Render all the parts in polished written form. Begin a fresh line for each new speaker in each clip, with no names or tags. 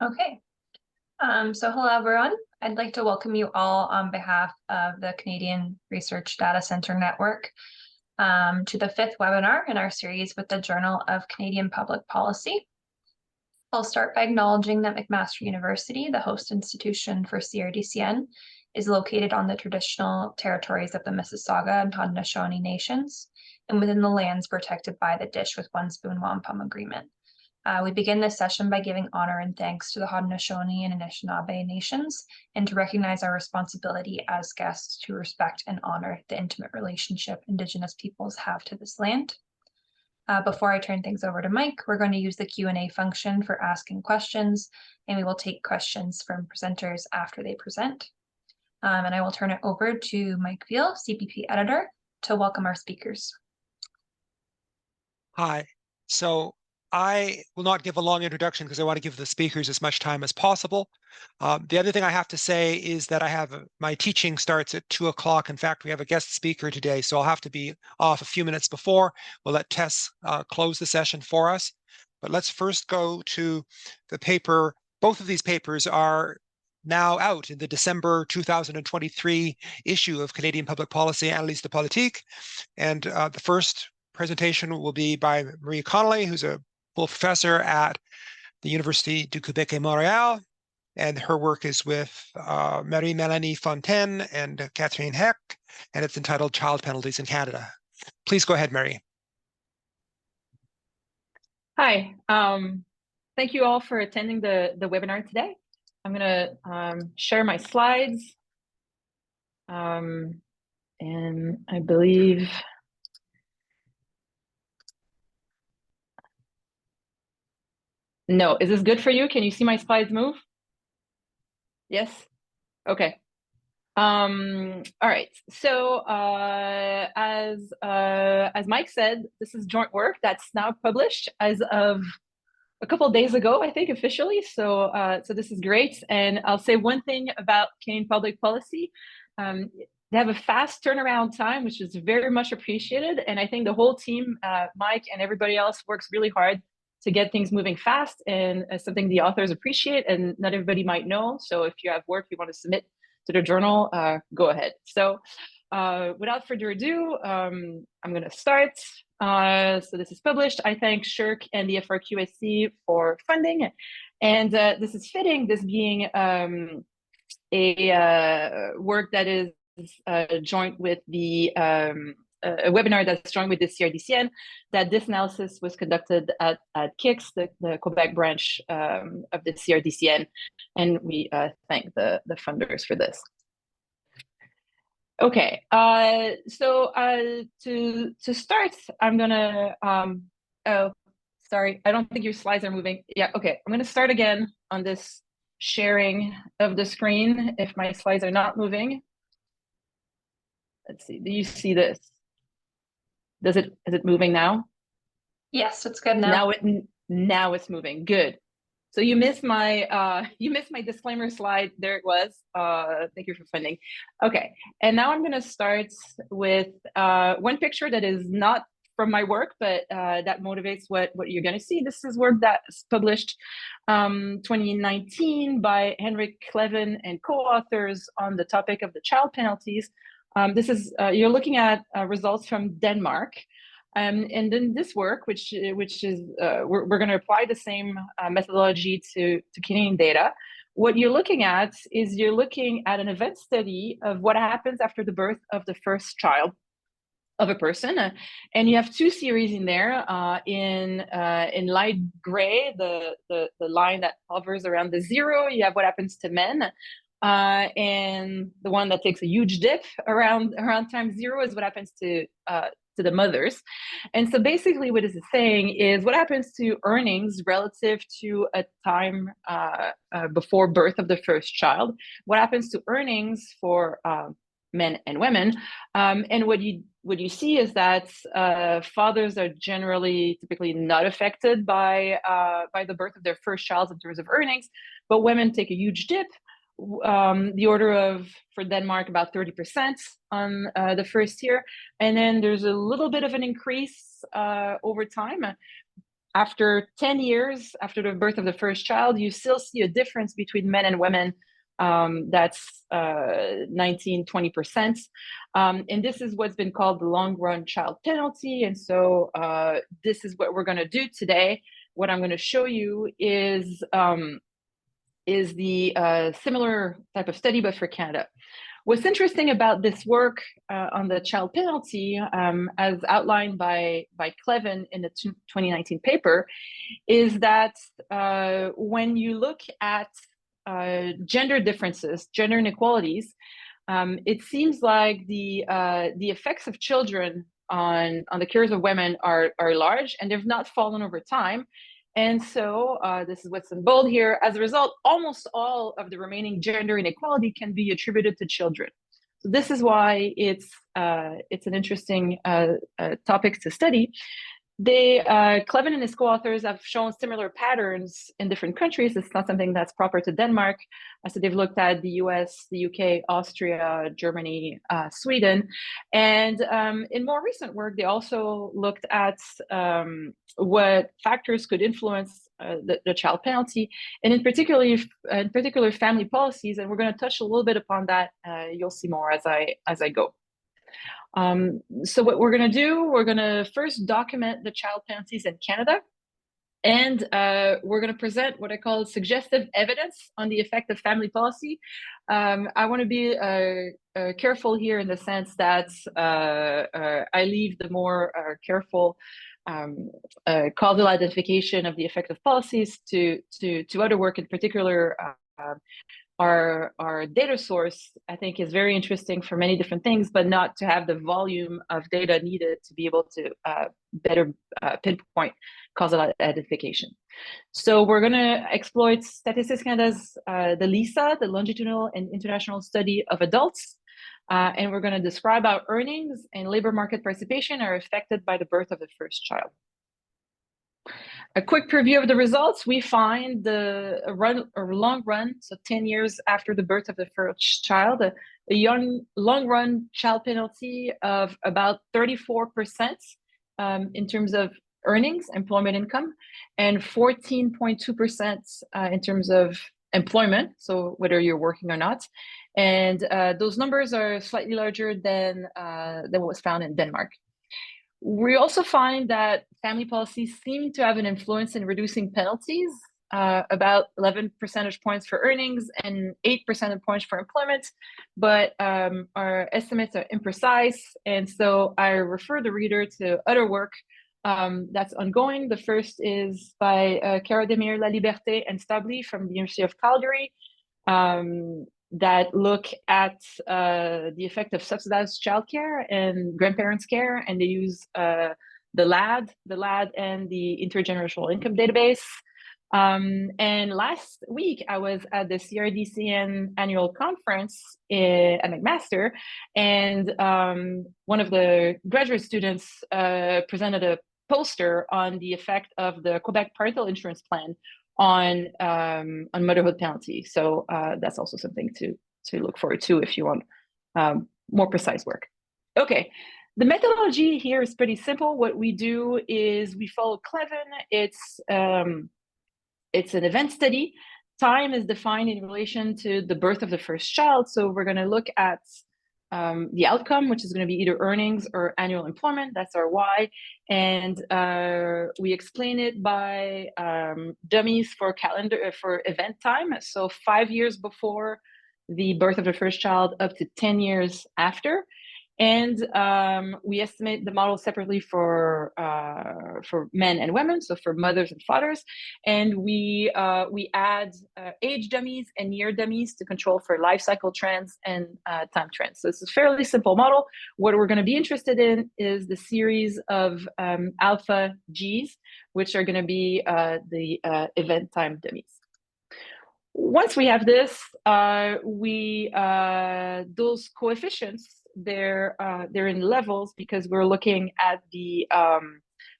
Okay, so hello everyone. I'd like to welcome you all on behalf of the Canadian Research Data Center Network to the 5th webinar in our series with the Journal of Canadian Public Policy. I'll start by acknowledging that McMaster University, the host institution for CRDCN, is located on the traditional territories of the Mississauga and Haudenosaunee nations and within the lands protected by the Dish with One Spoon Wampum Agreement. We begin this session by giving honor and thanks to the Haudenosaunee and Anishinaabe nations and to recognize our responsibility as guests to respect and honor the intimate relationship Indigenous peoples have to this land. Before I turn things over to Mike, we're going to use the Q&A function for asking questions, and we will take questions from presenters after they present. And I will turn it over to Mike Veal, CPP editor, to welcome our speakers.
Hi. So I will not give a long introduction because I want to give the speakers as much time as possible. The other thing I have to say is that my teaching starts at 2 o'clock. In fact, we have a guest speaker today, so I'll have to be off a few minutes before. We'll let Tess close the session for us. But let's first go to the paper. Both of these papers are now out in the December 2023 issue of Canadian Public Policy, Analyse de Politique. And the first presentation will be by Marie Connolly, who's a full professor at the Université du Québec et Montréal, and her work is with Marie-Mélanie Fontaine and Catherine Haeck, and it's entitled Child Penalties in Canada. Please go ahead, Mary.
Hi, thank you all for attending the webinar today. I'm going to share my slides, and I believe no, is this good for you? Can you see my slides move? Yes? Okay. All right. So as Mike said, this is joint work that's now published as of a couple of days ago, I think, officially. So so this is great. And I'll say one thing about Canadian public policy. They have a fast turnaround time, which is very much appreciated. And I think the whole team, Mike and everybody else, works really hard to get things moving fast, and something the authors appreciate and not everybody might know. So if you have work you want to submit to the journal, go ahead. So without further ado, I'm going to start. So this is published. I thank SSHRC and the FRQSC for funding. And this is fitting, this being a work that is joint with the a webinar that's joined with the CRDCN, that this analysis was conducted at CIX, the Quebec branch of the CRDCN, and we thank the funders for this. Okay, so to start, I'm gonna, oh, sorry, I don't think your slides are moving. Yeah, okay, I'm gonna start again on this sharing of the screen if my slides are not moving. Let's see, do you see this? Is it moving now?
Yes, it's good now.
Now it's moving. Good. So you missed my disclaimer slide. There it was. Thank you for funding. Okay, and now I'm going to start with one picture that is not from my work, but that motivates what you're going to see. This is work that's published 2019 by Henrik Kleven and co-authors on the topic of the child penalties. This is you're looking at results from Denmark, and then this work, which is we're going to apply the same methodology to Canadian data. What you're looking at is you're looking at an event study of what happens after the birth of the first child of a person, and you have two series in there. In light gray, the line that hovers around the 0, you have what happens to men. And the one that takes a huge dip around time 0 is what happens to the mothers. And so basically what this is saying is what happens to earnings relative to a time before birth of the first child, what happens to earnings for men and women. And what you see is that fathers are typically not affected by the birth of their first child in terms of earnings, but women take a huge dip. The order of, for Denmark, about 30% on the first year. And then there's a little bit of an increase over time. after 10 years after the birth of the first child, you still see a difference between men and women. That's 19-20%. And this is what's been called the long run child penalty. And so this is what we're going to do today. What I'm going to show you is the similar type of study, but for Canada. What's interesting about this work on the child penalty, as outlined by Clevin in the 2019 paper, is that when you look at gender differences, gender inequalities, it seems like the effects of children on the careers of women are large, and they've not fallen over time. And so this is what's in bold here. As a result, almost all of the remaining gender inequality can be attributed to children. So this is why it's an interesting topic to study. Clevin and his co-authors have shown similar patterns in different countries. It's not something that's proper to Denmark. So they've looked at the US, the UK, Austria, Germany, Sweden. And in more recent work, they also looked at what factors could influence the child penalty, and in particular family policies. And we're going to touch a little bit upon that. You'll see more as I go. So what we're going to do, we're going to first document the child penalties in Canada, and we're going to present what I call suggestive evidence on the effect of family policy. I want to be careful here in the sense that I leave the more careful causal identification of the effect of policies to other work. In particular, our data source, I think, is very interesting for many different things, but not to have the volume of data needed to be able to better pinpoint causal identification. So we're going to exploit Statistics Canada's the LISA, the Longitudinal and International Study of Adults, and we're going to describe how earnings and labor market participation are affected by the birth of the first child. A quick preview of the results. We find a long run, so 10 years after the birth of the first child, a long run child penalty of about 34% in terms of earnings, employment income, and 14.2% in terms of employment, so whether you're working or not. And those numbers are slightly larger than what was found in Denmark. We also find that family policies seem to have an influence in reducing penalties, about 11 percentage points for earnings and 8 percentage points for employment, but our estimates are imprecise. And so I refer the reader to other work that's ongoing. The first is by Cara Demir, La Liberté, and Stably from the University of Calgary, that look at the effect of subsidized childcare and grandparents' care, and they use the LAD and the intergenerational income database. And last week, I was at the CRDCN annual conference at McMaster, and one of the graduate students presented a poster on the effect of the Quebec parental insurance plan on motherhood penalty. So that's also something to look forward to if you want more precise work. Okay, the methodology here is pretty simple. What we do is we follow Clevin. It's an event study. Time is defined in relation to the birth of the first child. So we're going to look at the outcome, which is going to be either earnings or annual employment. That's our Y. And we explain it by dummies for event time. So 5 years before the birth of the first child up to 10 years after. And we estimate the model separately for men and women, so for mothers and fathers. And we add age dummies and year dummies to control for life cycle trends and time trends. So it's a fairly simple model. What we're going to be interested in is the series of alpha Gs, which are going to be the event time dummies. Once we have this, those coefficients, they're in levels because we're looking at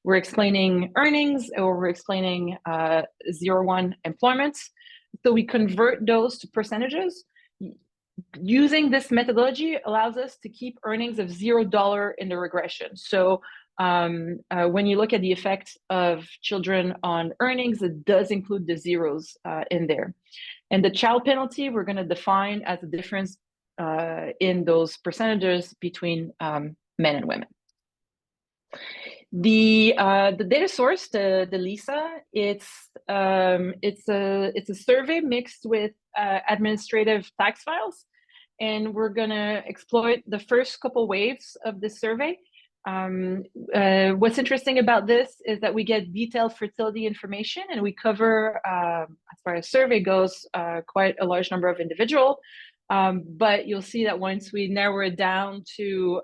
we're explaining earnings, or we're explaining 0-1 employment. So we convert those to percentages. Using this methodology allows us to keep earnings of $0 in the regression. So when you look at the effect of children on earnings, it does include the zeros in there. And the child penalty, we're going to define as the difference in those percentages between men and women. The data source, the LISA, it's a survey mixed with administrative tax files, and we're going to exploit the first couple waves of this survey. What's interesting about this is that we get detailed fertility information, and we cover, as far as survey goes, quite a large number of individuals. But you'll see that once we narrow it down to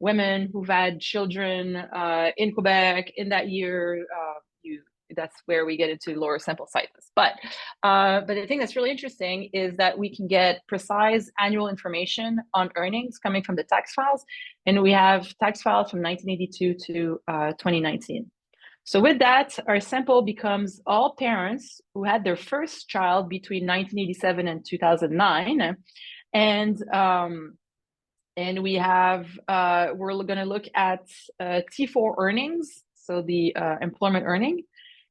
women who've had children in Quebec in that year, that's where we get into lower sample sizes. But the thing that's really interesting is that we can get precise annual information on earnings coming from the tax files, and we have tax files from 1982 to 2019. So with that, our sample becomes all parents who had their first child between 1987 and 2009, and we have we're going to look at T4 earnings, so the employment earning,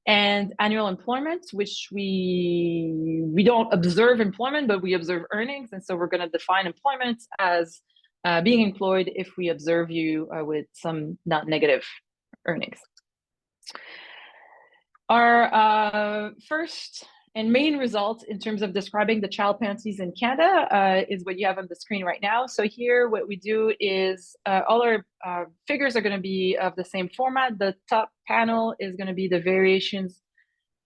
and annual employment, which we don't observe employment, but we observe earnings. And so we're going to define employment as being employed if we observe you with some not negative earnings. Our first and main result in terms of describing the child penalties in Canada is what you have on the screen right now. So here, what we do is all our figures are going to be of the same format. The top panel is going to be the variations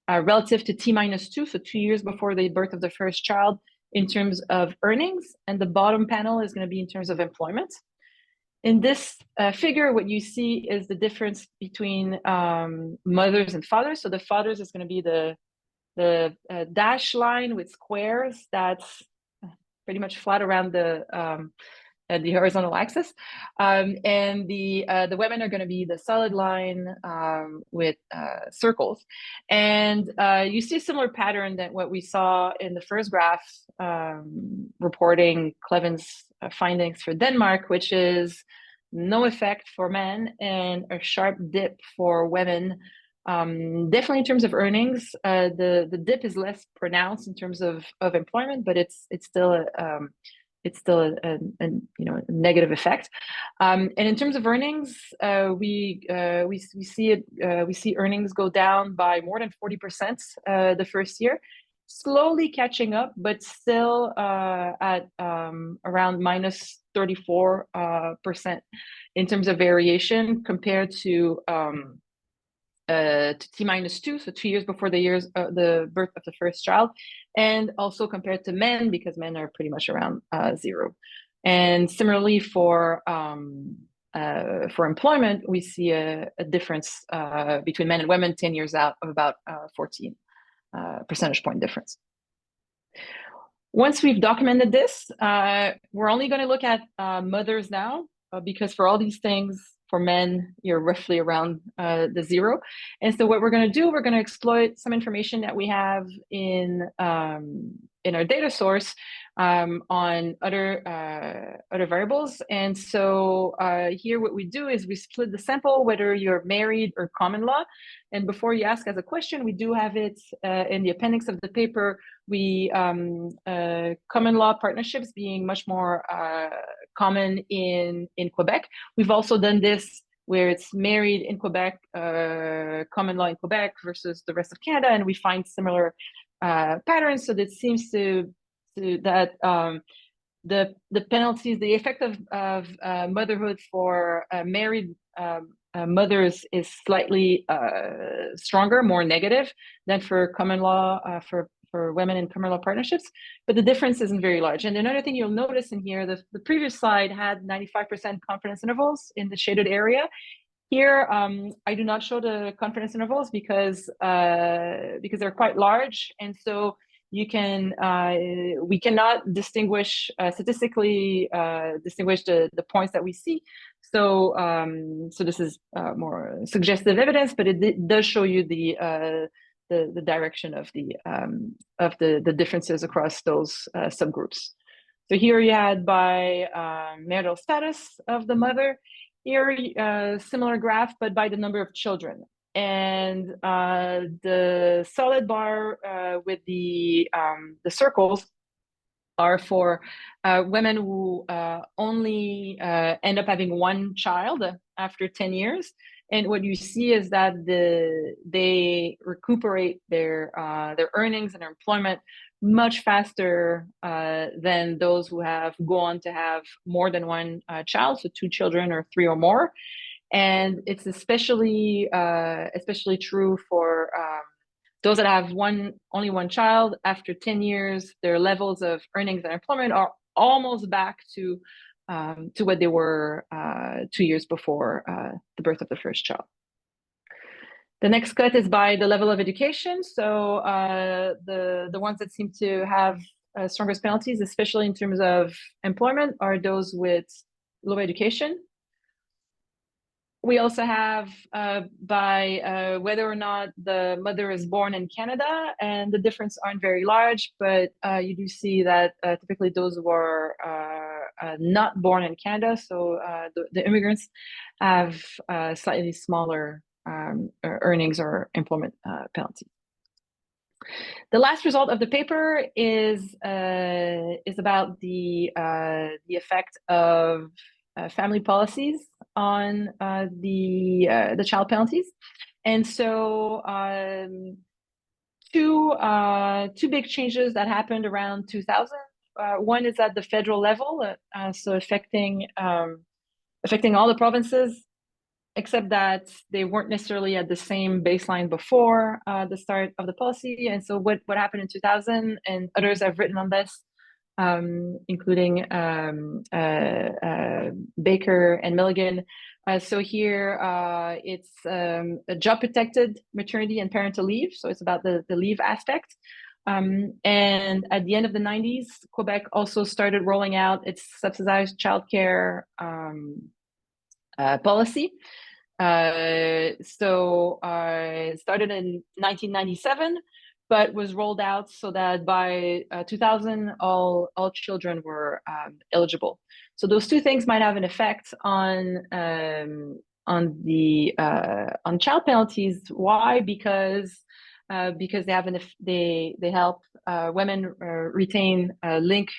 relative to T-2, so 2 years before the birth of the first child in terms of earnings. And the bottom panel is going to be in terms of employment. In this figure, what you see is the difference between mothers and fathers. So the fathers is going to be the dash line with squares that's pretty much flat around the horizontal axis, and the women are going to be the solid line with circles. And you see a similar pattern than what we saw in the first graph, reporting Cleven's findings for Denmark, which is no effect for men and a sharp dip for women. Definitely in terms of earnings, the dip is less pronounced in terms of employment, but it's still a negative effect. And in terms of earnings, we see earnings go down by more than 40% the first year, slowly catching up, but still at around minus 34% in terms of variation compared to T-2, so 2 years before the birth of the first child, and also compared to men, because men are pretty much around 0. And similarly for employment, we see a difference between men and women 10 years out of about 14 percentage point difference. Once we've documented this, we're only going to look at mothers now, because for all these things, for men, you're roughly around the 0. And so what we're going to do, we're going to exploit some information that we have in our data source on other variables. And so here what we do is we split the sample, whether you're married or common law. And before you ask as a question, we do have it in the appendix of the paper. We common law partnerships being much more common in Quebec. We've also done this where it's married in Quebec, common law in Quebec versus the rest of Canada, and we find similar patterns. So that seems to that the penalties, the effect of motherhood for married mothers is slightly stronger, more negative than for common law for women in common law partnerships, but the difference isn't very large. And another thing you'll notice in here, the previous slide had 95% confidence intervals in the shaded area. Here, I do not show the confidence intervals because they're quite large, and so you can we cannot distinguish statistically distinguish the points that we see. So so this is more suggestive evidence, but it does show you the direction of the differences across those subgroups. So here you had by marital status of the mother. Here, similar graph, but by the number of children. And the solid bar with the circles are for women who only end up having one child after 10 years. And what you see is that they recuperate their earnings and their employment much faster than those who go on to have more than one child, so 2 children or 3 or more. And it's especially true for those that have only one child. After 10 years, their levels of earnings and employment are almost back to what they were 2 years before the birth of the first child. The next cut is by the level of education. So the ones that seem to have strongest penalties, especially in terms of employment, are those with low education. We also have by whether or not the mother is born in Canada, and the difference aren't very large, but you do see that typically those who are not born in Canada, so the immigrants, have slightly smaller earnings or employment penalty. The last result of the paper is about the effect of family policies on the child penalties. And so two big changes that happened around 2000. One is at the federal level, so affecting all the provinces, except that they weren't necessarily at the same baseline before the start of the policy. And so what happened in 2000, and others have written on this, including Baker and Milligan. So here it's a job-protected maternity and parental leave. So it's about the leave aspect. And at the end of the 90s, Quebec also started rolling out its subsidized childcare policy. So it started in 1997, but was rolled out so that by 2000, all children were eligible. So those two things might have an effect on child penalties. Why? Because they help women retain a link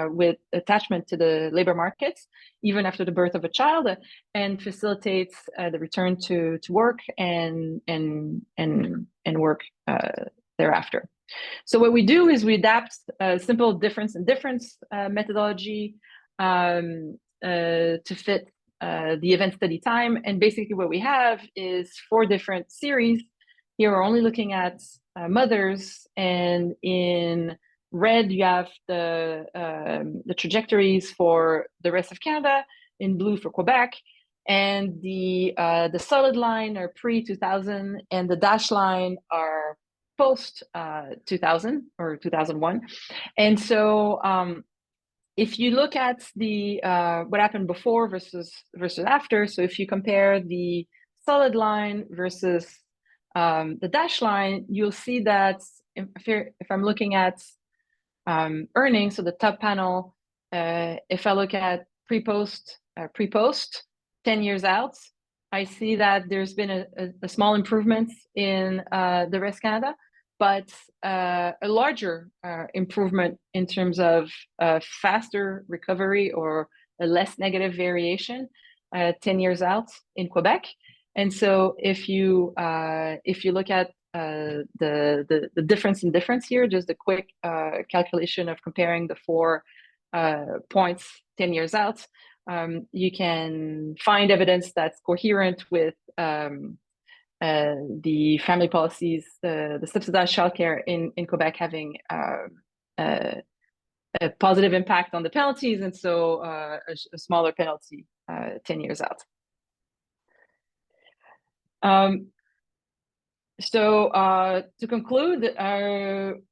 with attachment to the labor markets even after the birth of a child, and facilitates the return to work and work thereafter. So what we do is we adapt a simple difference in difference methodology to fit the event study time. And basically what we have is 4 different series. Here we're only looking at mothers, and in red you have the trajectories for the rest of Canada, in blue for Quebec, and the solid line are pre-2000, and the dashed line are post 2000 or 2001. And so if you look at the what happened before versus after, so if you compare the solid line versus the dashed line, you'll see that if I'm looking at earnings, so the top panel, if I look at pre-post 10 years out, I see that there's been a small improvement in the rest of Canada, but a larger improvement in terms of faster recovery or a less negative variation 10 years out in Quebec. And so if you look at the difference in difference here, just a quick calculation of comparing the 4 points 10 years out, you can find evidence that's coherent with the family policies, the subsidized childcare in Quebec having a positive impact on the penalties, and so a smaller penalty 10 years out. So to conclude,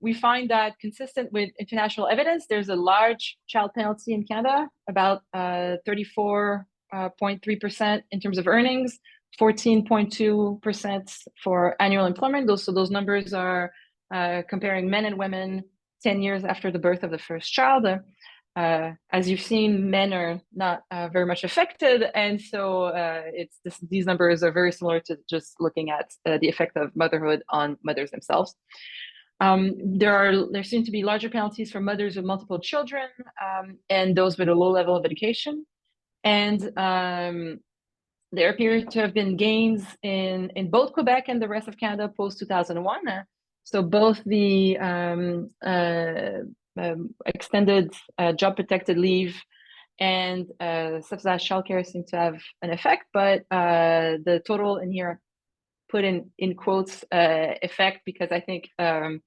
we find that consistent with international evidence, there's a large child penalty in Canada, about 34.3% in terms of earnings, 14.2% for annual employment. Those numbers are comparing men and women 10 years after the birth of the first child. as you've seen, men are not very much affected, and so these numbers are very similar to just looking at the effect of motherhood on mothers themselves. There seem to be larger penalties for mothers with multiple children and those with a low level of education, and there appear to have been gains in both Quebec and the rest of Canada post 2001. So both the extended job protected leave and subsidized childcare seem to have an effect, but the total in here put in quotes effect, because I think other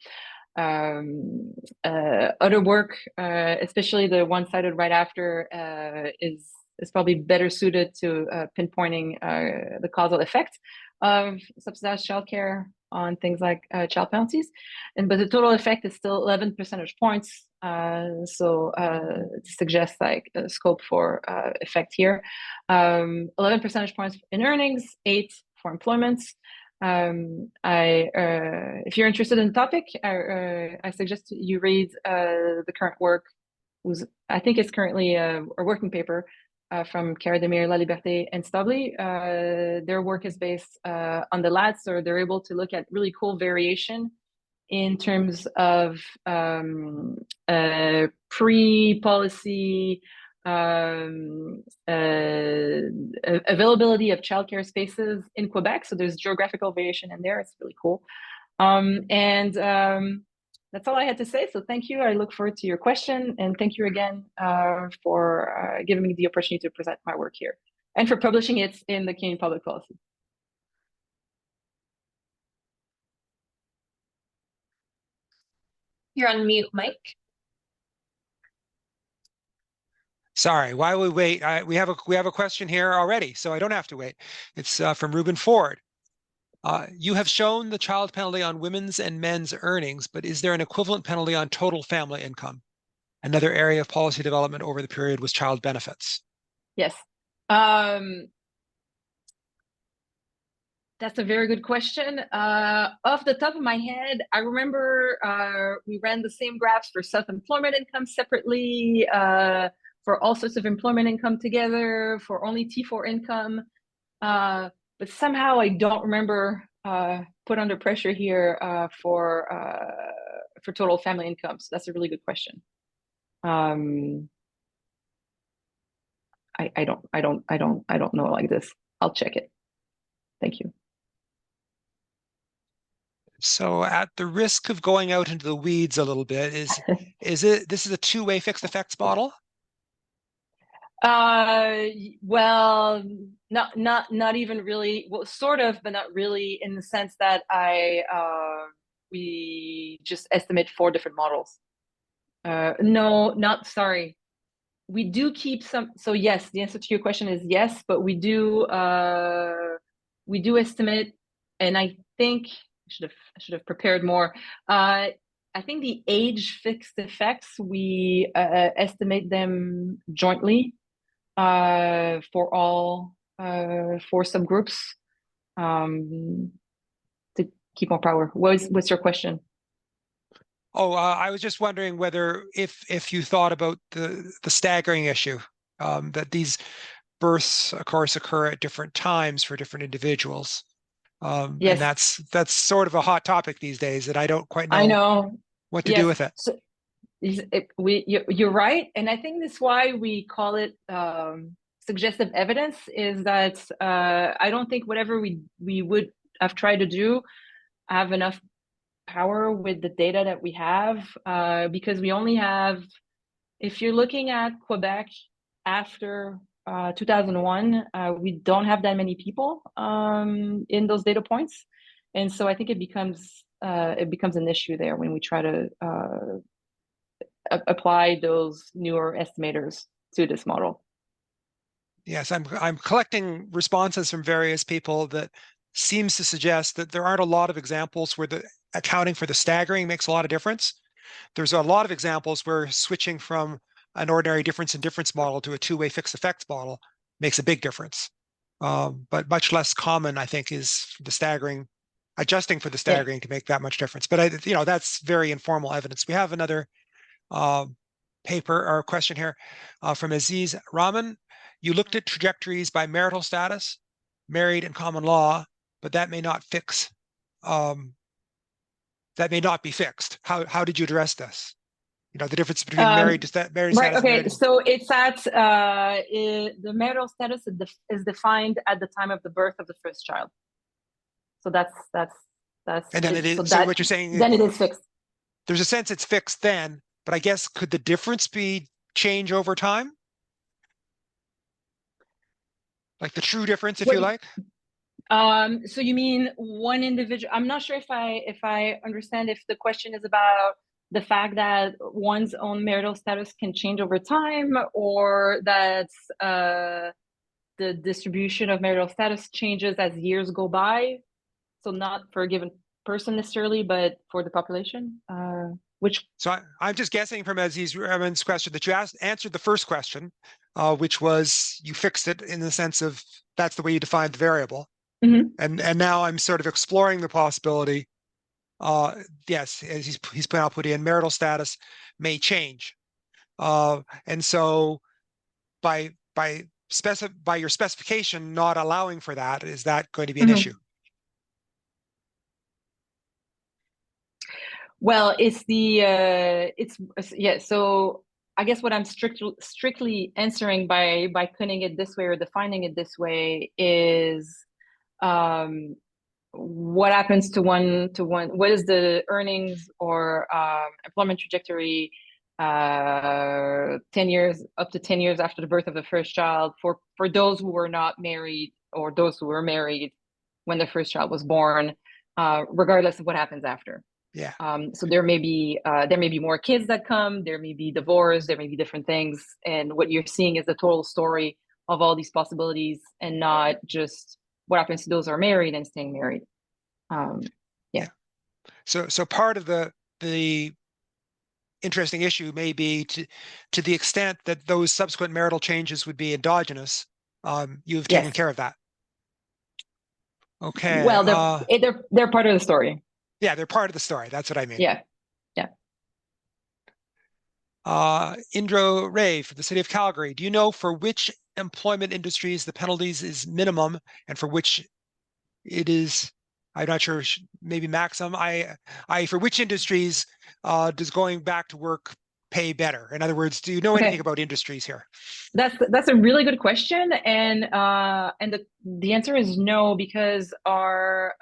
work, especially the one cited right after, is probably better suited to pinpointing the causal effect of subsidized childcare on things like child penalties, but the total effect is still 11 percentage points. So it suggests like a scope for effect here. 11 percentage points in earnings, 8 for employment. If you're interested in the topic, I suggest you read the current work, I think it's currently a working paper from Cara Demir, La Liberté, and Stabley. Their work is based on the LAT, so they're able to look at really cool variation in terms of pre-policy availability of childcare spaces in Quebec. So there's geographical variation in there. It's really cool. That's all I had to say. So thank you. I look forward to your question. And thank you again for giving me the opportunity to present my work here and for publishing it in the Canadian Public Policy.
You're on mute, Mike.
Sorry, while we wait, we have a question here already, so I don't have to wait. It's from Ruben Ford. You have shown the child penalty on women's and men's earnings, but is there an equivalent penalty on total family income? Another area of policy development over the period was child benefits.
Yes. That's a very good question. Off the top of my head, I remember we ran the same graphs for self-employment income separately, for all sorts of employment income together, for only T4 income. But somehow I don't remember put under pressure here for total family income. So that's a really good question. I don't know like this. I'll check it. Thank you.
So at the risk of going out into the weeds a little bit, this is a two-way fixed effects model?
Well, not even really. Well, sort of, but not really, in the sense that we just estimate 4 different models. No, not sorry. We do keep some. So yes, the answer to your question is yes, but we do estimate, and I think I should have prepared more. I think the age fixed effects, we estimate them jointly for all 4 subgroups to keep more power. What's your question?
Oh, I was just wondering whether if you thought about the staggering issue, that these births, of course, occur at different times for different individuals.
Yes.
And that's sort of a hot topic these days that I don't quite know what to do with it.
So, you're right, and I think that's why we call it suggestive evidence. Is that I don't think whatever we would have tried to do have enough power with the data that we have, because we only have, if you're looking at Quebec after 2001, we don't have that many people in those data points, and so I think it becomes an issue there when we try to apply those newer estimators to this model.
Yes, I'm collecting responses from various people that seems to suggest that there aren't a lot of examples where the accounting for the staggering makes a lot of difference. There's a lot of examples where switching from an ordinary difference in difference model to a two-way fixed effects model makes a big difference. But much less common, I think, is the staggering, adjusting for the staggering to make that much difference. But that's very informal evidence. We have another paper or question here from Aziz Rahman. You looked at trajectories by marital status, married and common law, but that may not fix. That may not be fixed. How did you address this? You know, the difference between married
right.
status.
Okay.
Married.
So it's at the marital status is defined at the time of the birth of the first child. So that's.
And then it is. So what you're saying?
Then it is fixed.
There's a sense it's fixed then, but I guess could the difference be change over time? Like the true difference, if you like.
So you mean one individual? I'm not sure if I understand if the question is about the fact that one's own marital status can change over time, or that the distribution of marital status changes as years go by. So not for a given person necessarily, but for the population.
So I'm just guessing from Aziz Rahman's question that you answered the first question, which was you fixed it in the sense of that's the way you defined the variable.
Mm-hmm.
And now I'm sort of exploring the possibility. Yes, as he's put in, marital status may change, and so by your specification not allowing for that, is that going to be an issue?
Well, yeah. So I guess what I'm strictly answering by putting it this way or defining it this way is what happens to one. What is the earnings or employment trajectory 10 years up to 10 years after the birth of the first child for those who were not married or those who were married when the first child was born, regardless of what happens after.
Yeah.
So there may be more kids that come, there may be divorce, there may be different things. And what you're seeing is the total story of all these possibilities and not just what happens to those who are married and staying married. Yeah.
So part of the interesting issue may be to the extent that those subsequent marital changes would be endogenous, you've taken care of that. Okay.
Well, they're part of the story.
Yeah, they're part of the story. That's what I mean.
Yeah.
Indro Ray from the city of Calgary. Do you know for which employment industries the penalties is minimum and for which it is, I'm not sure, maybe maximum? For which industries does going back to work pay better? In other words, do you know anything about industries here?
That's a really good question, and the answer is no, because our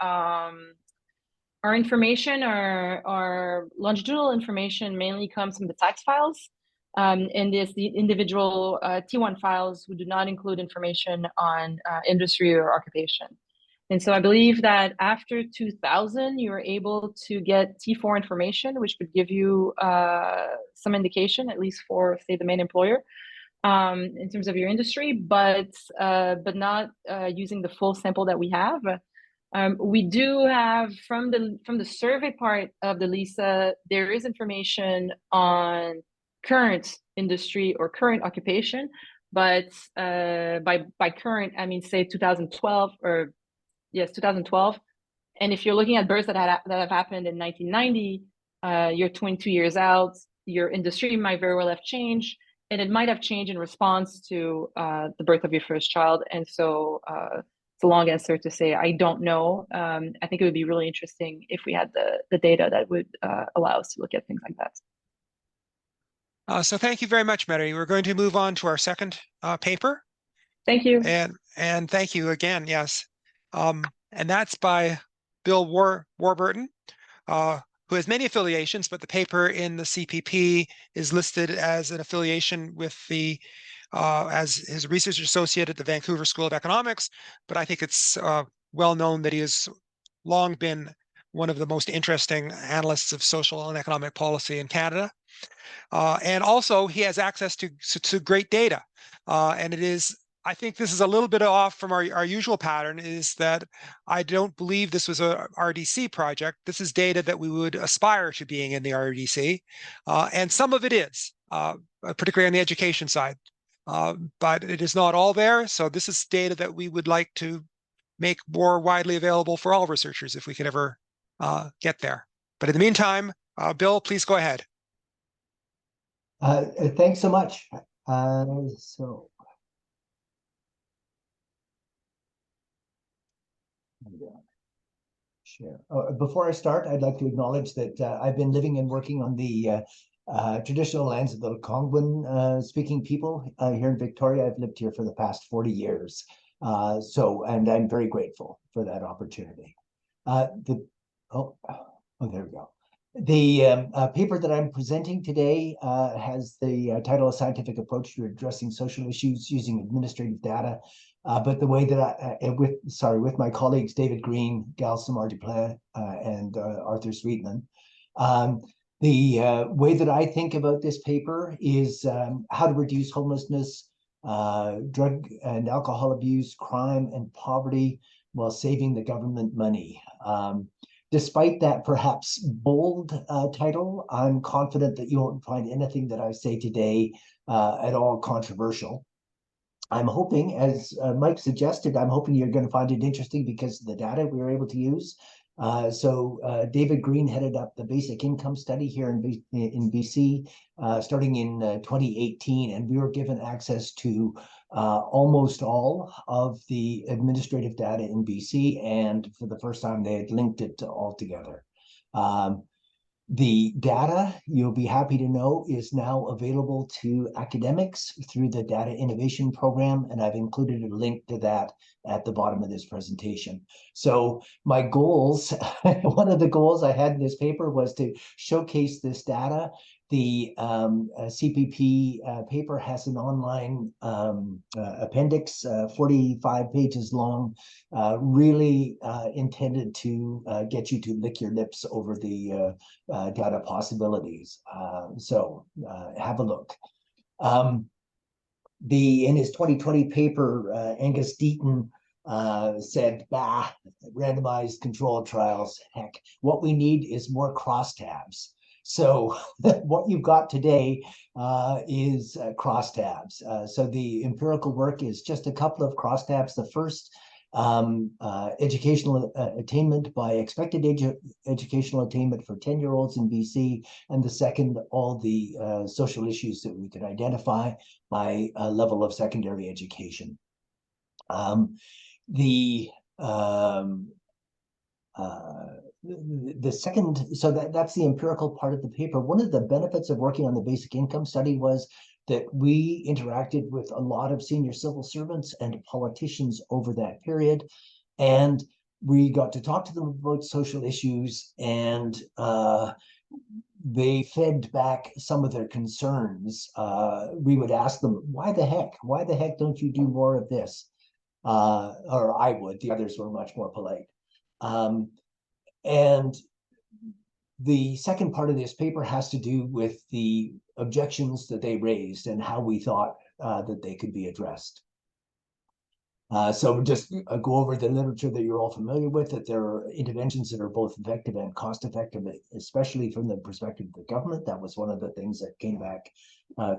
information, our longitudinal information mainly comes from the tax files, and it's the individual T1 files who do not include information on industry or occupation. And so I believe that after 2000, you were able to get T4 information, which would give you some indication, at least for, say, the main employer, in terms of your industry, but not using the full sample that we have. We do have from the survey part of the LISA, there is information on current industry or current occupation, but by current, I mean, say 2012 or yes, 2012. And if you're looking at births that have happened in 1990, you're 22 years out, your industry might very well have changed, and it might have changed in response to the birth of your first child. And so it's a long answer to say I don't know. I think it would be really interesting if we had the data that would allow us to look at things like that.
So thank you very much, Mary. We're going to move on to our second paper.
Thank you.
And thank you again. Yes. And that's by Bill Warburton, who has many affiliations, but the paper in the CPP is listed as an affiliation with the as his research associate at the Vancouver School of Economics. But I think it's well known that he has long been one of the most interesting analysts of social and economic policy in Canada. And also he has access to great data. And I think this is a little bit off from our usual pattern, is that I don't believe this was a RDC project. This is data that we would aspire to being in the RDC. And some of it is, particularly on the education side. But it is not all there. So this is data that we would like to make more widely available for all researchers if we could ever get there. But in the meantime, Bill, please go ahead.
Thanks so much. Share. Before I start, I'd like to acknowledge that I've been living and working on the traditional lands of the Algonquin speaking people here in Victoria. I've lived here for the past 40 years. And I'm very grateful for that opportunity. There we go. The paper that I'm presenting today has the title "A Scientific Approach to Addressing Social Issues Using Administrative Data." But the way that with my colleagues David Green, Gaëlle Simard-Duplain, and Arthur Sweetman, the way that I think about this paper is how to reduce homelessness, drug and alcohol abuse, crime, and poverty while saving the government money. Despite that perhaps bold title, I'm confident that you won't find anything that I say today at all controversial. I'm hoping, as Mike suggested, I'm hoping you're going to find it interesting because of the data we were able to use. David Green headed up the basic income study here in BC starting in 2018, and we were given access to almost all of the administrative data in BC, and for the first time they had linked it all together. The data, you'll be happy to know, is now available to academics through the Data Innovation Program, and I've included a link to that at the bottom of this presentation. So my goals, one of the goals I had in this paper was to showcase this data. The CPP paper has an online appendix, 45 pages long, really intended to get you to lick your lips over the data possibilities. Have a look. In his 2020 paper, Angus Deaton said, bah, randomized controlled trials, heck, what we need is more crosstabs. So what you've got today is crosstabs. So the empirical work is just a couple of crosstabs. The first, educational attainment by expected educational attainment for 10-year-olds in BC, and the second, all the social issues that we could identify by level of secondary education. The second, so that's the empirical part of the paper. One of the benefits of working on the basic income study was that we interacted with a lot of senior civil servants and politicians over that period, and we got to talk to them about social issues, and they fed back some of their concerns. We would ask them, why the heck don't you do more of this? Or I would, the others were much more polite. And the second part of this paper has to do with the objections that they raised and how we thought that they could be addressed. So just go over the literature that you're all familiar with, that there are interventions that are both effective and cost effective, especially from the perspective of the government. That was one of the things that came back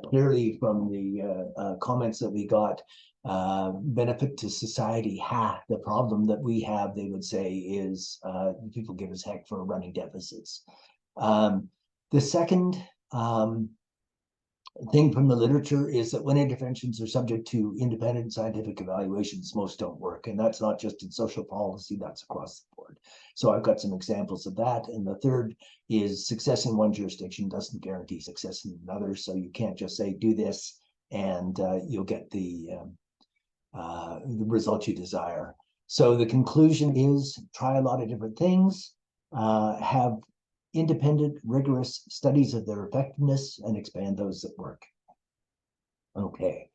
clearly from the comments that we got. Benefit to society, the problem that we have, they would say, is people give us heck for running deficits. The second thing from the literature is that when interventions are subject to independent scientific evaluations, most don't work. And that's not just in social policy, that's across the board. So I've got some examples of that. And the third is success in one jurisdiction doesn't guarantee success in another. So you can't just say, do this, and you'll get the result you desire. So the conclusion is try a lot of different things, have independent, rigorous studies of their effectiveness, and expand those that work. Okay,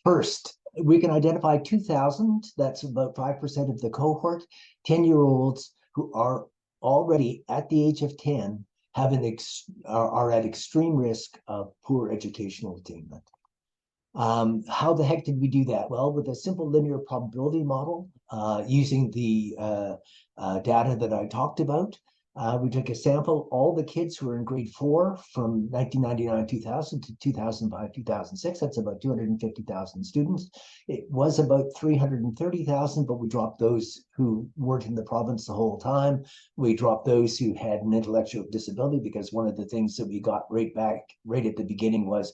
first, we can identify 2,000, that's about 5% of the cohort, 10-year-olds who are already at the age of 10 are at extreme risk of poor educational attainment. How the heck did we do that? Well, with a simple linear probability model using the data that I talked about. We took a sample, all the kids who were in grade 4 from 1999-2000 to 2005-2006. That's about 250,000 students. It was about 330,000, but we dropped those who weren't in the province the whole time. We dropped those who had an intellectual disability, because one of the things that we got right at the beginning was,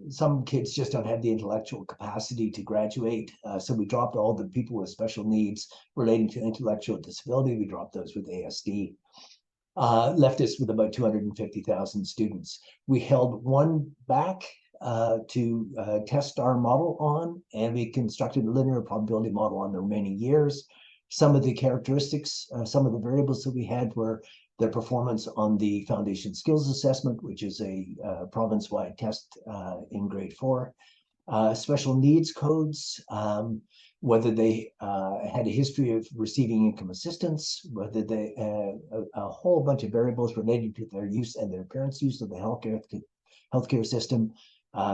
some kids just don't have the intellectual capacity to graduate. So we dropped all the people with special needs relating to intellectual disability. We dropped those with ASD. Left us with about 250,000 students. We held one back to test our model on, and we constructed a linear probability model on the remaining years. Some of the characteristics, some of the variables that we had were their performance on the Foundation Skills Assessment, which is a province-wide test in grade 4. Special needs codes, whether they had a history of receiving income assistance, whether they a whole bunch of variables related to their use and their parents' use of the healthcare system,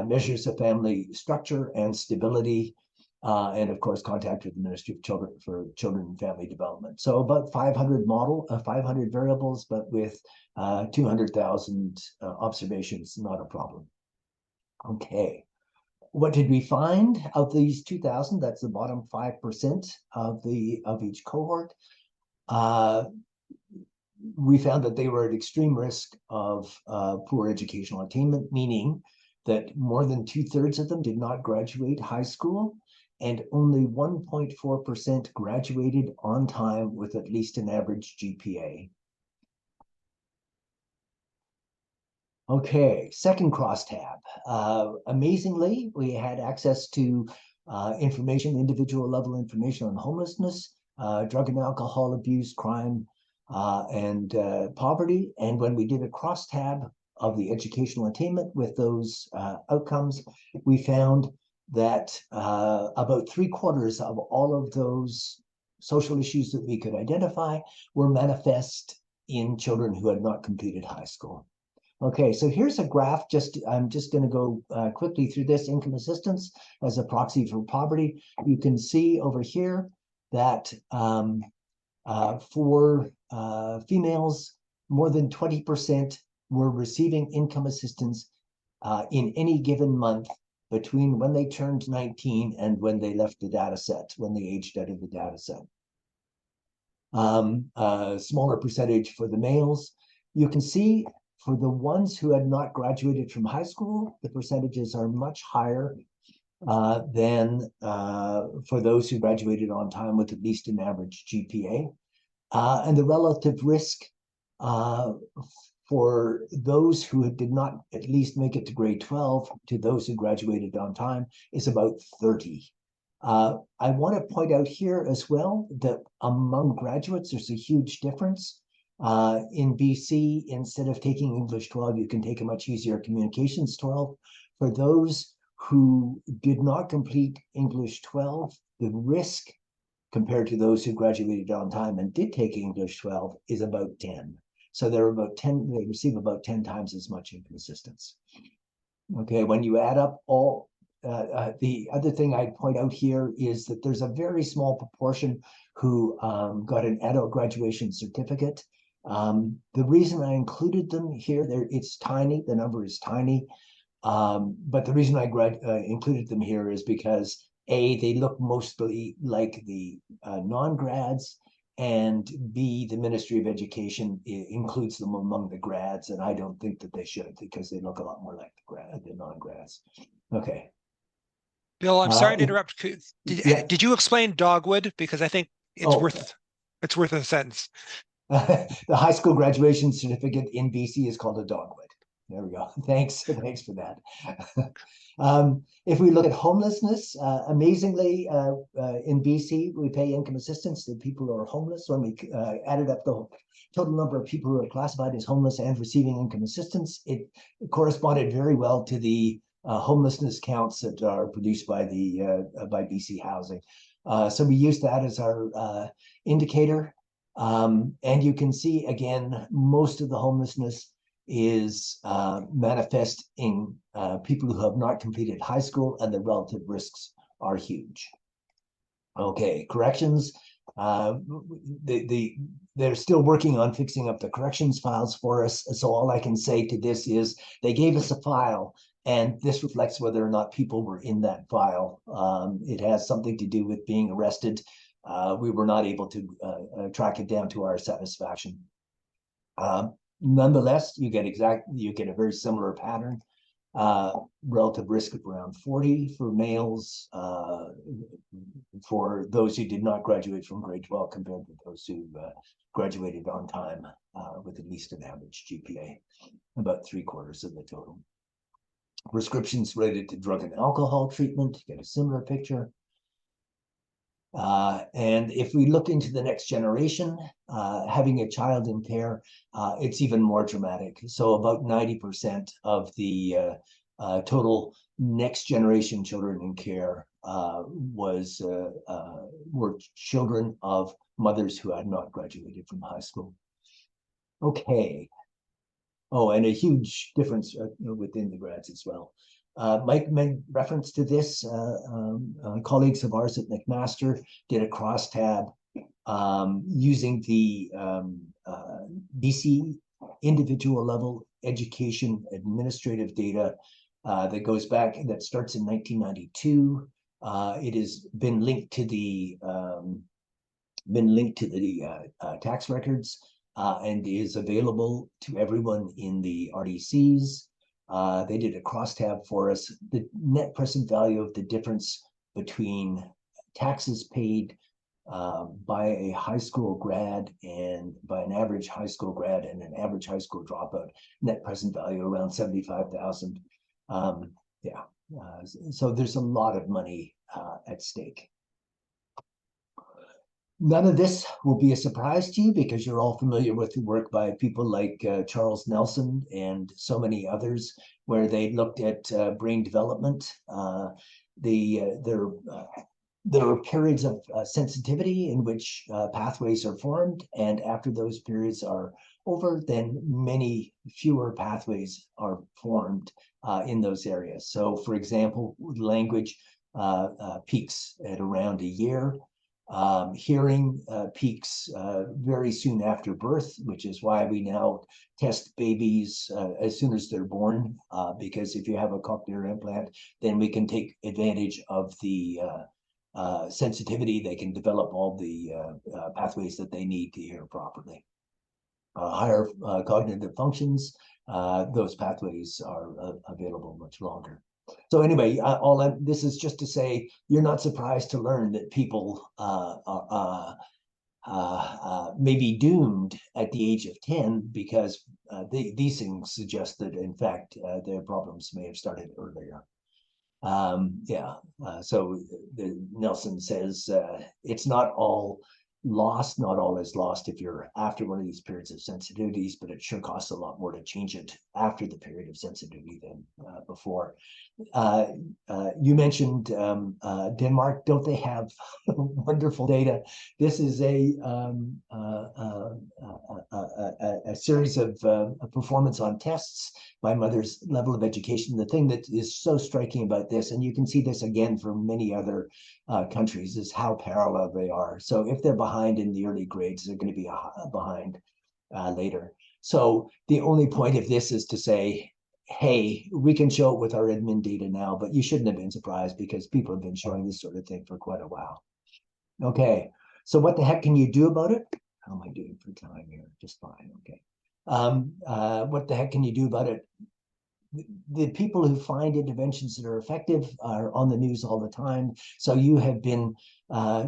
measures of family structure and stability, and of course, contact with the Ministry of Children for Children and Family Development. So about 500 variables, but with 200,000 observations, not a problem. Okay. What did we find of these 2,000? That's the bottom 5% of each cohort. We found that they were at extreme risk of poor educational attainment, meaning that more than 2/3 of them did not graduate high school, and only 1.4% graduated on time with at least an average GPA. Okay, second crosstab. Amazingly, we had access to individual level information on homelessness, drug and alcohol abuse, crime, and poverty. And when we did a crosstab of the educational attainment with those outcomes, we found that about 3/4 of all of those social issues that we could identify were manifest in children who had not completed high school. Okay, so here's a graph. I'm just going to go quickly through this. Income assistance as a proxy for poverty. You can see over here that for females, more than 20% were receiving income assistance in any given month between when they turned 19 and when they left the data set, when they aged out of the data set. Smaller percentage for the males. You can see for the ones who had not graduated from high school, the percentages are much higher than for those who graduated on time with at least an average GPA. And the relative risk for those who did not at least make it to grade 12 to those who graduated on time is about 30. I want to point out here as well that among graduates, there's a huge difference. In BC, instead of taking English 12, you can take a much easier Communications 12. For those who did not complete English 12, the risk compared to those who graduated on time and did take English 12 is about 10. So they receive about 10 times as much income assistance. Okay, when you add up all, the other thing I'd point out here is that there's a very small proportion who got an adult graduation certificate. The reason I included them here, it's tiny, the number is tiny, but the reason I included them here is because A, they look mostly like the non-grads, and B, the Ministry of Education includes them among the grads, and I don't think that they should, because they look a lot more like the non-grads. Okay.
Bill, I'm sorry to interrupt. Did you explain dogwood? Because I think it's worth a sentence.
The high school graduation certificate in BC is called a dogwood. There we go. Thanks for that. If we look at homelessness, amazingly, in BC, we pay income assistance to people who are homeless. When we added up the total number of people who are classified as homeless and receiving income assistance, it corresponded very well to the homelessness counts that are produced by by BC Housing. So we use that as our indicator. And you can see, again, most of the homelessness is manifest in people who have not completed high school, and the relative risks are huge. Okay, corrections. They're still working on fixing up the corrections files for us. So all I can say to this is they gave us a file, and this reflects whether or not people were in that file. It has something to do with being arrested. We were not able to track it down to our satisfaction. Nonetheless, you get a very similar pattern. Relative risk of around 40 for males, for those who did not graduate from grade 12 compared to those who graduated on time with at least an average GPA, about 3/4 of the total. Prescriptions related to drug and alcohol treatment, you get a similar picture. And if we look into the next generation, having a child in care, it's even more dramatic. So about 90% of the total next generation children in care were children of mothers who had not graduated from high school. Okay. Oh, and a huge difference within the grads as well. Mike made reference to this. Colleagues of ours at McMaster did a crosstab using the BC individual level education administrative data that goes back, that starts in 1992. It has been linked to the tax records and is available to everyone in the RDCs. They did a crosstab for us. The net present value of the difference between taxes paid by a high school grad and by an average high school grad and an average high school dropout, net present value around 75,000. So there's a lot of money at stake. None of this will be a surprise to you because you're all familiar with the work by people like Charles Nelson and so many others, where they looked at brain development. There are periods of sensitivity in which pathways are formed, and after those periods are over, then many fewer pathways are formed in those areas. So, for example, language peaks at around a year. Hearing peaks very soon after birth, which is why we now test babies as soon as they're born, because if you have a cochlear implant, then we can take advantage of the sensitivity. They can develop all the pathways that they need to hear properly. Higher cognitive functions, those pathways are available much longer. So anyway, this is just to say you're not surprised to learn that people may be doomed at the age of 10 because these things suggest that, in fact, their problems may have started earlier. So Nelson says it's not all lost, not all is lost if you're after one of these periods of sensitivities, but it sure costs a lot more to change it after the period of sensitivity than before. You mentioned Denmark. Don't they have wonderful data? This is a series of performance on tests by mother's level of education. The thing that is so striking about this, and you can see this again for many other countries, is how parallel they are. So if they're behind in the early grades, they're going to be behind later. So the only point of this is to say, hey, we can show it with our admin data now, but you shouldn't have been surprised because people have been showing this sort of thing for quite a while. Okay, so what the heck can you do about it? How am I doing for time here? Just fine, okay. What the heck can you do about it? The people who find interventions that are effective are on the news all the time. So you have been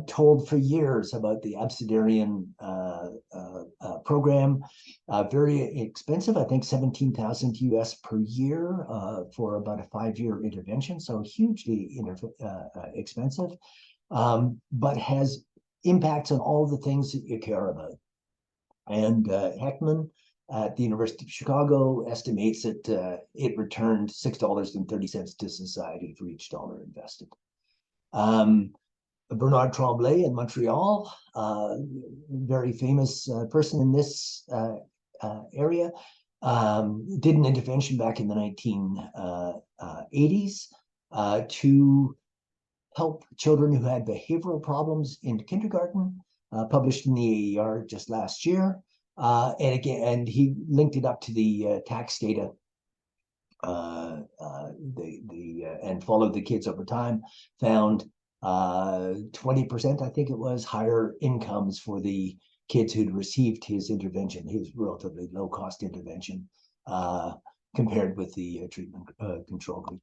told for years about the Absidarian program, very expensive, I think $17,000 US per year for about a 5-year intervention. So hugely expensive, but has impacts on all the things that you care about. And Heckman at the University of Chicago estimates that it returned $6.30 to society for each dollar invested. Bernard Tremblay in Montreal, very famous person in this area, did an intervention back in the 1980s to help children who had behavioral problems in kindergarten published in the AER just last year. And again, and he linked it up to the tax data and followed the kids over time, found 20%, I think it was, higher incomes for the kids who'd received his intervention, his relatively low-cost intervention, compared with the treatment control group.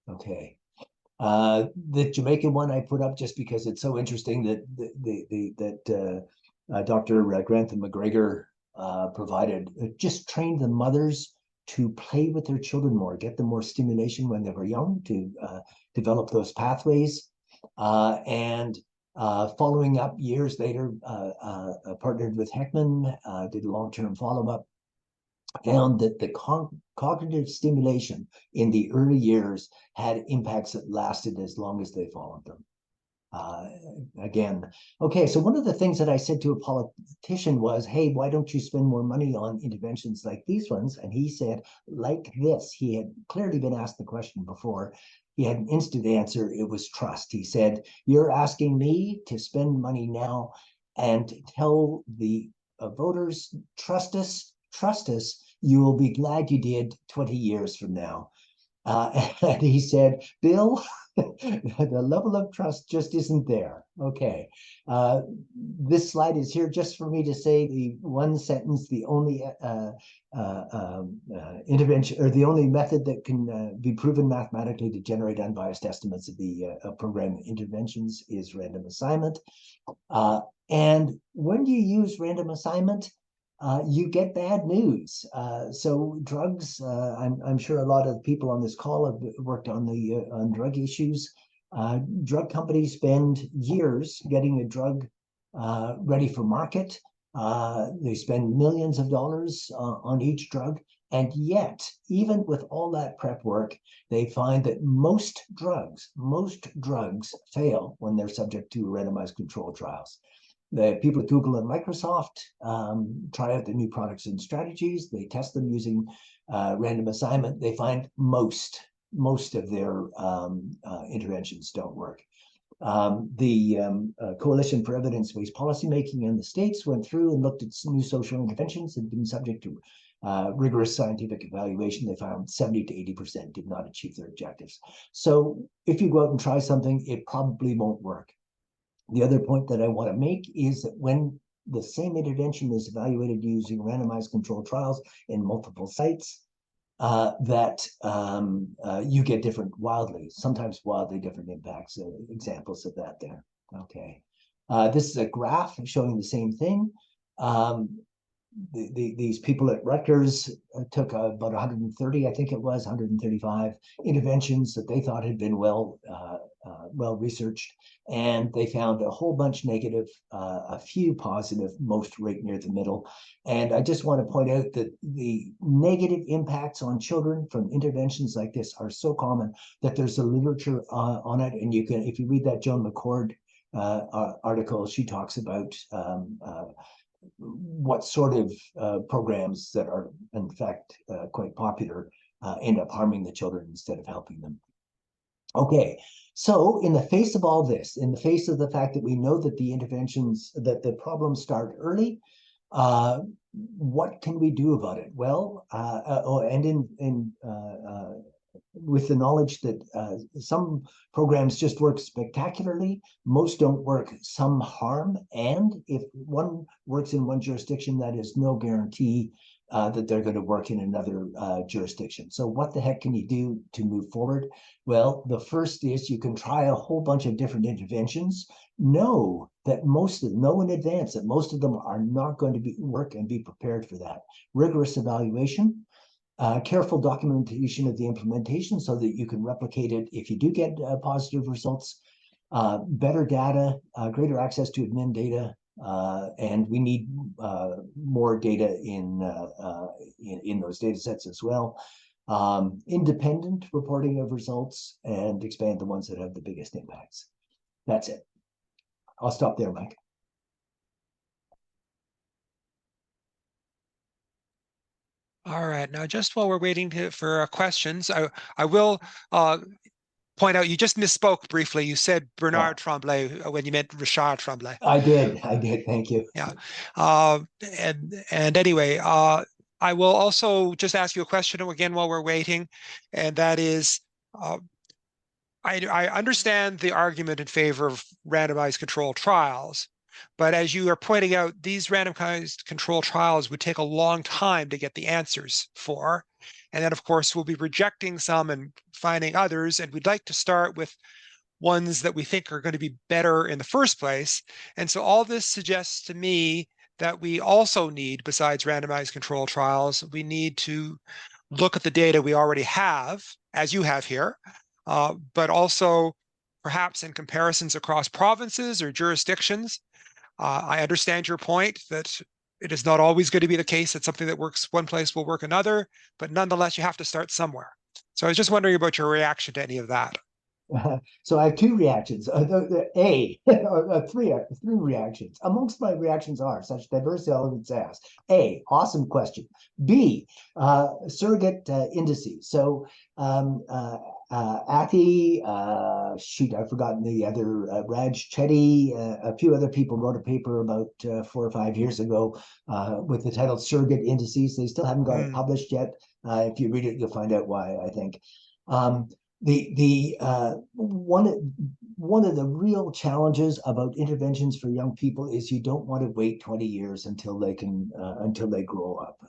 Okay. The Jamaican one I put up just because it's so interesting that Dr. Grantham McGregor provided, just trained the mothers to play with their children more, get them more stimulation when they were young, to develop those pathways. And following up years later, partnered with Heckman, did a long-term follow-up, found that the cognitive stimulation in the early years had impacts that lasted as long as they followed them. Again, okay, so one of the things that I said to a politician was, hey, why don't you spend more money on interventions like these ones? And he said, like this. He had clearly been asked the question before. He had an instant answer. It was trust. He said, you're asking me to spend money now and tell the voters, trust us, you will be glad you did 20 years from now. And he said, Bill, the level of trust just isn't there. Okay. This slide is here just for me to say the one sentence, the only intervention, or the only method that can be proven mathematically to generate unbiased estimates of the program interventions is random assignment. And when you use random assignment, you get bad news. So drugs, I'm sure a lot of people on this call have worked on on drug issues. Drug companies spend years getting a drug ready for market. They spend millions of dollars on each drug. And yet, even with all that prep work, they find that most drugs fail when they're subject to randomized controlled trials. The people at Google and Microsoft try out the new products and strategies. They test them using random assignment. They find most of their interventions don't work. The Coalition for Evidence-Based Policymaking in the States went through and looked at new social interventions that had been subject to rigorous scientific evaluation. They found 70 to 80% did not achieve their objectives. So if you go out and try something, it probably won't work. The other point that I want to make is that when the same intervention is evaluated using randomized controlled trials in multiple sites, you get sometimes wildly different impacts. Examples of that there. Okay. This is a graph showing the same thing. These people at Rutgers took about 130, I think it was 135 interventions that they thought had been well researched, and they found a whole bunch negative, a few positive, most right near the middle. And I just want to point out that the negative impacts on children from interventions like this are so common that there's a literature on it, and you can, if you read that Joan McCord article, she talks about what sort of programs that are in fact quite popular end up harming the children instead of helping them. Okay, so in the face of all this, in the face of the fact that we know that the interventions, that the problems start early, what can we do about it? Well, with the knowledge that some programs just work spectacularly, most don't work, some harm, and if one works in one jurisdiction, that is no guarantee that they're going to work in another jurisdiction. So what the heck can you do to move forward? Well, the first is you can try a whole bunch of different interventions. Know in advance that most of them are not going to work, and be prepared for that. Rigorous evaluation. Careful documentation of the implementation so that you can replicate it if you do get positive results. Better data, greater access to admin data, and we need more data in those data sets as well. Independent reporting of results, and expand the ones that have the biggest impacts. That's it. I'll stop there, Mike.
All right, now just while we're waiting for questions, I will point out you just misspoke briefly. You said Bernard Tremblay when you meant Richard Tremblay.
I did. Thank you.
Yeah. And anyway, I will also just ask you a question again while we're waiting, and that is, I understand the argument in favor of randomized controlled trials, but as you are pointing out, these randomized controlled trials would take a long time to get the answers for. And then, of course, we'll be rejecting some and finding others. And we'd like to start with ones that we think are going to be better in the first place. And so all this suggests to me that we also need, besides randomized controlled trials, we need to look at the data we already have, as you have here, but also perhaps in comparisons across provinces or jurisdictions. I understand your point that it is not always going to be the case that something that works one place will work another, but nonetheless, you have to start somewhere. So I was just wondering about your reaction to any of that.
So I have two reactions. Three reactions. Amongst my reactions are such diverse elements as A, awesome question. B, surrogate indices. So Aki, I've forgotten the other, Raj Chetty, a few other people wrote a paper about 4 or 5 years ago with the title Surrogate Indices. They still haven't got it published yet. If you read it, you'll find out why, I think. One of the real challenges about interventions for young people is you don't want to wait 20 years until they grow up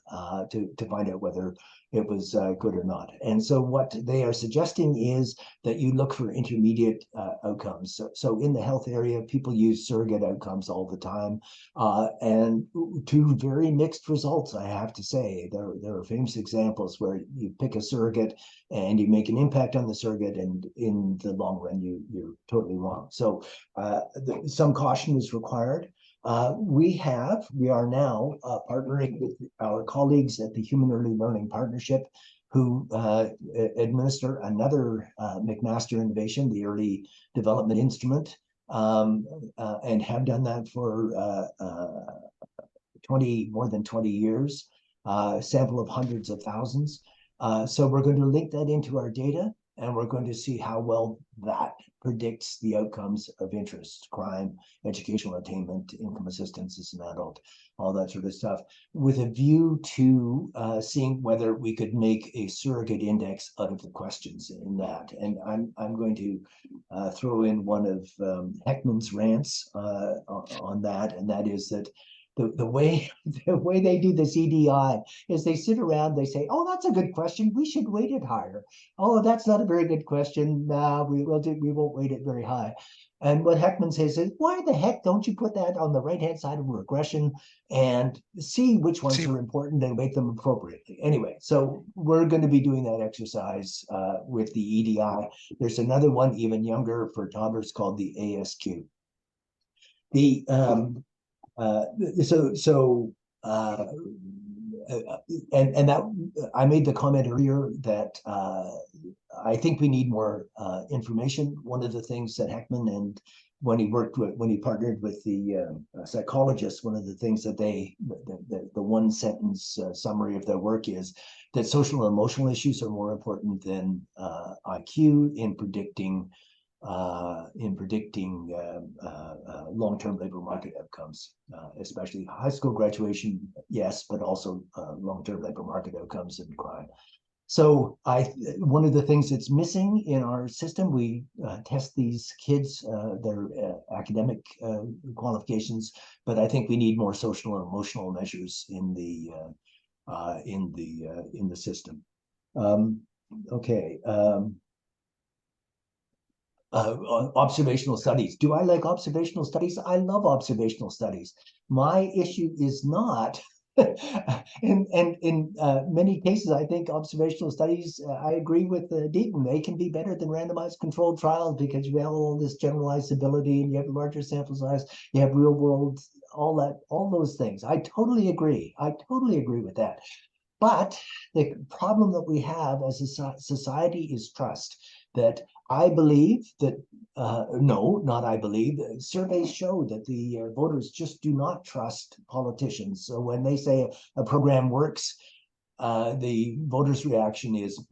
to find out whether it was good or not. And so what they are suggesting is that you look for intermediate outcomes. So in the health area, people use surrogate outcomes all the time, and to very mixed results, I have to say. There are famous examples where you pick a surrogate and you make an impact on the surrogate, and in the long run, you're totally wrong. So some caution is required. We are now partnering with our colleagues at the Human Early Learning Partnership, who administer another McMaster innovation, the Early Development Instrument, and have done that for more than 20 years, sample of hundreds of thousands. So we're going to link that into our data, and we're going to see how well that predicts the outcomes of interest, crime, educational attainment, income assistance as an adult, all that sort of stuff, with a view to seeing whether we could make a surrogate index out of the questions in that. And I'm going to throw in one of Heckman's rants on that, and that is that the way they do this EDI is they sit around, they say, oh, that's a good question, we should weight it higher. Oh, that's not a very good question, we won't weight it very high. And what Heckman says is, why the heck don't you put that on the right-hand side of regression and see which ones are important and weight them appropriately? Anyway, so we're going to be doing that exercise with the EDI. There's another one even younger for toddlers called the ASQ. And that I made the comment earlier that I think we need more information. One of the things that Heckman, and when he partnered with the psychologists, one of the things that the one sentence summary of their work is that social and emotional issues are more important than IQ in predicting long-term labor market outcomes, especially high school graduation, yes, but also long-term labor market outcomes and crime. So one of the things that's missing in our system, we test these kids, their academic qualifications, but I think we need more social and emotional measures in the system. Okay. Observational studies. Do I like observational studies? I love observational studies. My issue is not, in many cases, I think observational studies, I agree with Deaton, they can be better than randomized controlled trials because you have all this generalizability and you have larger sample size, you have real world, all those things. I totally agree. I totally agree with that. But the problem that we have as a society is trust. That I believe that, no, not I believe, surveys show that the voters just do not trust politicians. So when they say a program works, the voters' reaction is,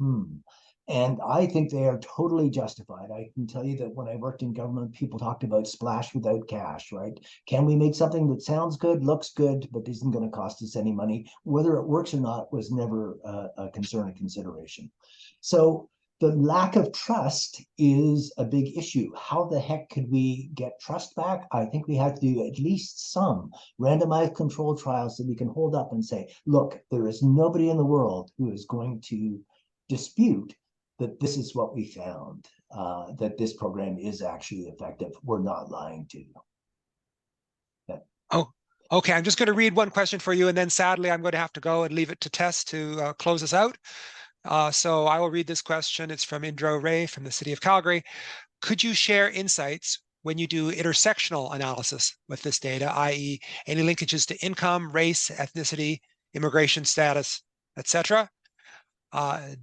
And I think they are totally justified. I can tell you that when I worked in government, people talked about splash without cash, right? Can we make something that sounds good, looks good, but isn't going to cost us any money? Whether it works or not was never a concern or consideration. So the lack of trust is a big issue. How the heck could we get trust back? I think we have to do at least some randomized control trials that we can hold up and say, look, there is nobody in the world who is going to dispute that this is what we found, that this program is actually effective. We're not lying to you.
Oh, okay. I'm just going to read one question for you, and then sadly, I'm going to have to go and leave it to Tess to close us out. So I will read this question. It's from Indro Ray from the city of Calgary. Could you share insights when you do intersectional analysis with this data, i.e. any linkages to income, race, ethnicity, immigration status, etc.?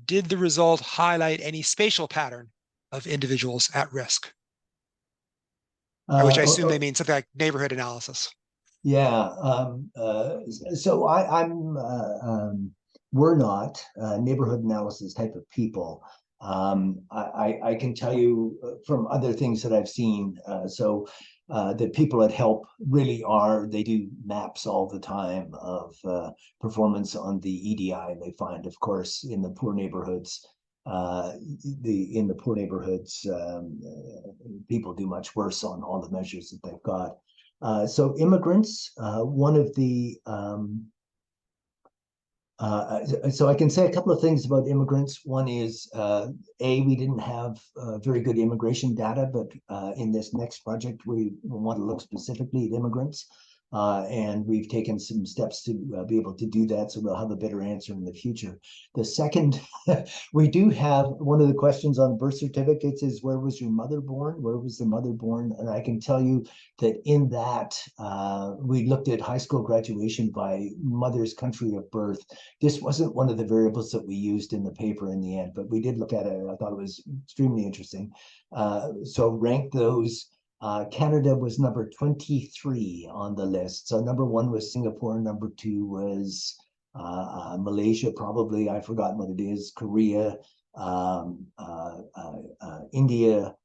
Did the result highlight any spatial pattern of individuals at risk? By which I assume they mean something like neighborhood analysis.
Yeah. So we're not neighborhood analysis type of people. I can tell you from other things that I've seen. The people at HELP really are, they do maps all the time of performance on the EDI, and they find, of course, in the poor neighborhoods, people do much worse on all the measures that they've got. So immigrants, one of the so I can say a couple of things about immigrants. One is, we didn't have very good immigration data, but in this next project, we want to look specifically at immigrants. And we've taken some steps to be able to do that, so we'll have a better answer in the future. The second, we do have one of the questions on birth certificates is, where was your mother born? Where was the mother born? And I can tell you that in that, we looked at high school graduation by mother's country of birth. This wasn't one of the variables that we used in the paper in the end, but we did look at it, and I thought it was extremely interesting. So rank those. Canada was number 23 on the list. So number 1 was Singapore, number 2 was Malaysia, probably, I've forgotten what it is, Korea, India.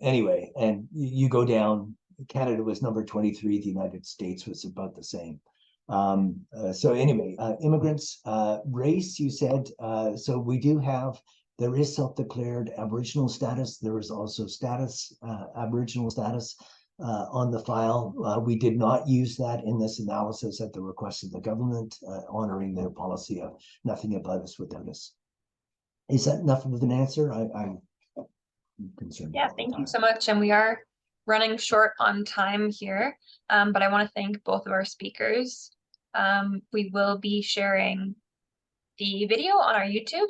Anyway, and you go down, Canada was number 23, the United States was about the same. So anyway, immigrants, race, you said, so we do have, there is self-declared Aboriginal status. There is also Aboriginal status on the file. We did not use that in this analysis at the request of the government, honoring their policy of nothing about us without us. Is that enough of an answer? I'm concerned.
Yeah, thank you so much. And we are running short on time here, but I want to thank both of our speakers. We will be sharing the video on our YouTube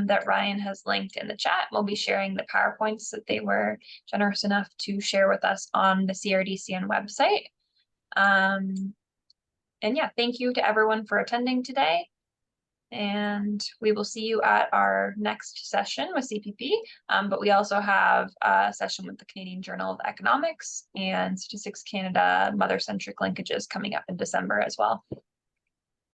that Ryan has linked in the chat. We'll be sharing the PowerPoints that they were generous enough to share with us on the CRDCN website. And yeah, thank you to everyone for attending today. And we will see you at our next session with CPP. But we also have a session with the Canadian Journal of Economics and Statistics Canada mother-centric linkages coming up in December as well.